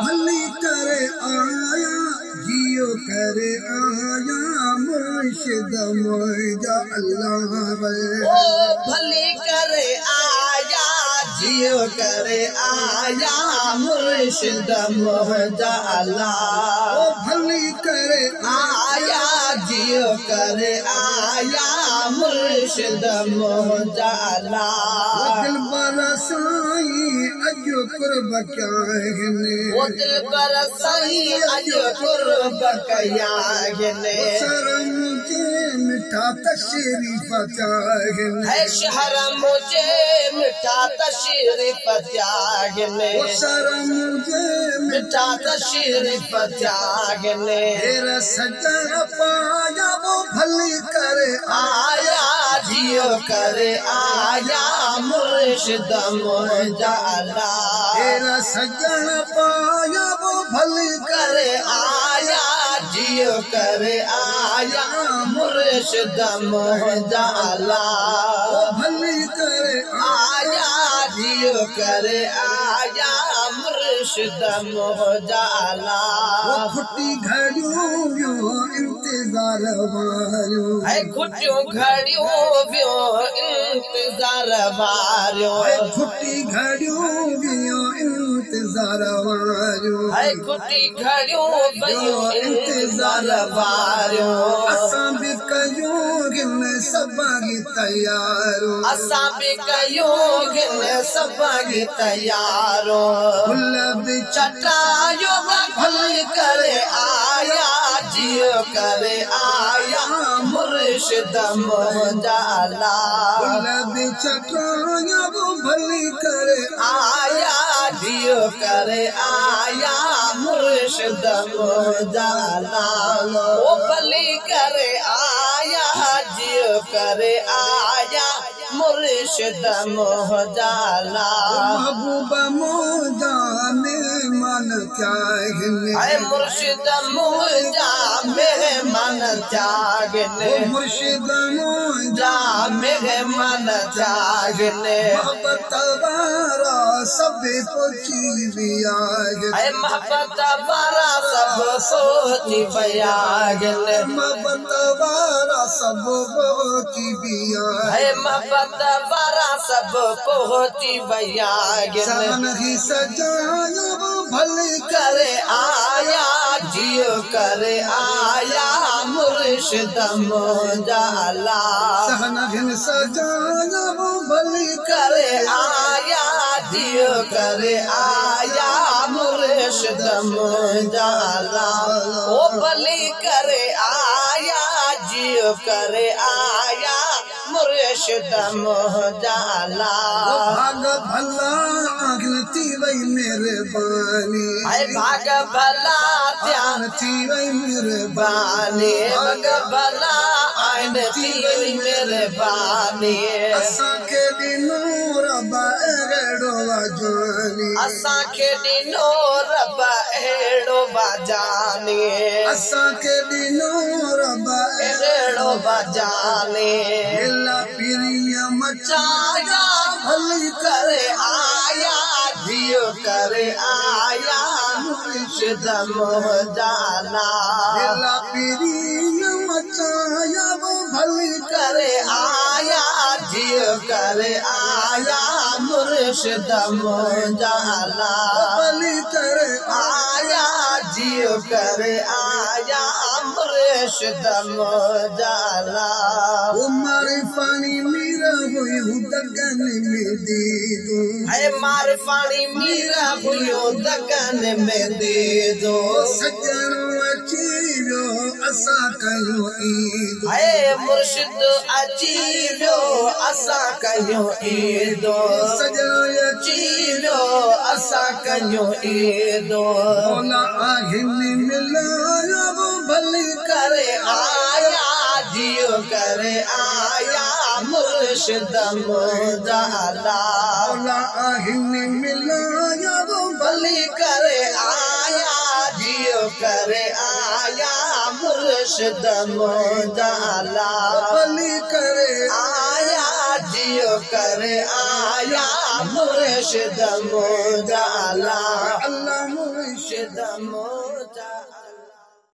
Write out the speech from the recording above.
भली करे आया जियो करे आया मुर्शिद मोजा अल्लाह भली करे आया जियो करे आया मुर्शिद मोजा अल्लाह भली करे आया जियो करे आया मुर्शिद मोजा अल्लाह दिल बरसाई अजो कुर्ब क्या है वो दिल बरसाई अजो कुर्ब क्या है शर्म मुझे मिठा तशरीफ चाहिए है शहर मुझे मिठा तशरीफ त्यागने शर्म मुझे मिठा तशरीफ त्यागने तेरा सजन पाया वो भली करे आया जियो करे आया मुर्शिद मोजा अल्लाह तेरा सजन पाया वो भली करे आया जियो करे आया मुर्शिद मोजा अल्लाह भली करे आया जियो करे आया मुर्शिद मोजा अल्लाह खुटी घड़ियों इंतजार वारो है खुटियों घड़ियों व्यो इंतजार वारो खुटी घड़ियों इंतजार वारो है खुटी घड़ियों व्यो इंतजार वारो असां भी कयूं गिन सभागी तैयारो असां भी कयूं गिन सभागी तैयारो फुल भी चटायो भली करे आया जियो करे आया मुर्शिद मोजा अल्लाह फुल भी चटाया वो भली करे आया जियो करे आया मुर्शिद मोजा अल्लाह वो भली करे आया जियो करे आया मुर्शिद मोजा अल्लाह महबूबा मोजा मेहमान चाहिए है मुर्शिद मोजा मेरे मन त्यागने मुर्शिद मोजा जा मेरे मन त्यागने मोहब्बत वारा सब पहुंची भी आगे है मोहब्बत वाला सब सोची बयागने मोहब्बत वारा सब पहुंची भी आगे है मोहब्बत वाला सब पहुंची बयागने सन ही सजाया वो भले करे आया जियो करे आया मुर्शिद मोजा अल्लाह सहन हिन सजाया वो भले करे आया जियो करे आया मुर्शिद मोजा अल्लाह ओ भली करे आया जियो करे आया मुर्शिद मोजा अल्लाह भाग भला आगती वही मेहरबानी है भाग भला ध्यान थी वही मेहरबानी बानी भाग भला आइन थी मेरे बानी असां के दिनों रबा एड़ो वाजानी असां के दिनो रब एड़ो बाजानी असां के दिनों रबा एड़ो बाजानी एला पिरिया मचा चाया भली करे आया जियो करे आया मुर्शिद मोजा अल्लाह एला पिरिया मचाया वो भली करे आया जियो करे आया मुर्शिद मोजा अल्लाह भली करे आया जियो करे आया मुर्शिद मोजा अल्लाह उमर पानी मेरा हुई दगन में दे दो है मार पानी मीरा हुयो दगन में दे दो सजन अचीरो असा कयो ईद है मुर्शिद अचीरो असा कयो ईदो सजन अचीरो असा कयो ईदो मौला आहिन मिलाया वो भली करे आया जियो करे आया मुर्शिद मोजा अल्लाह मौला आहिन मिलाया वो भली करे आया जियो करे आया मुर्शिद मोजा अल्लाह भली करे आया जियो कर आया मुर्शिद मुजाला अल्लाह मुर्शिद मुर्शिद मुजाला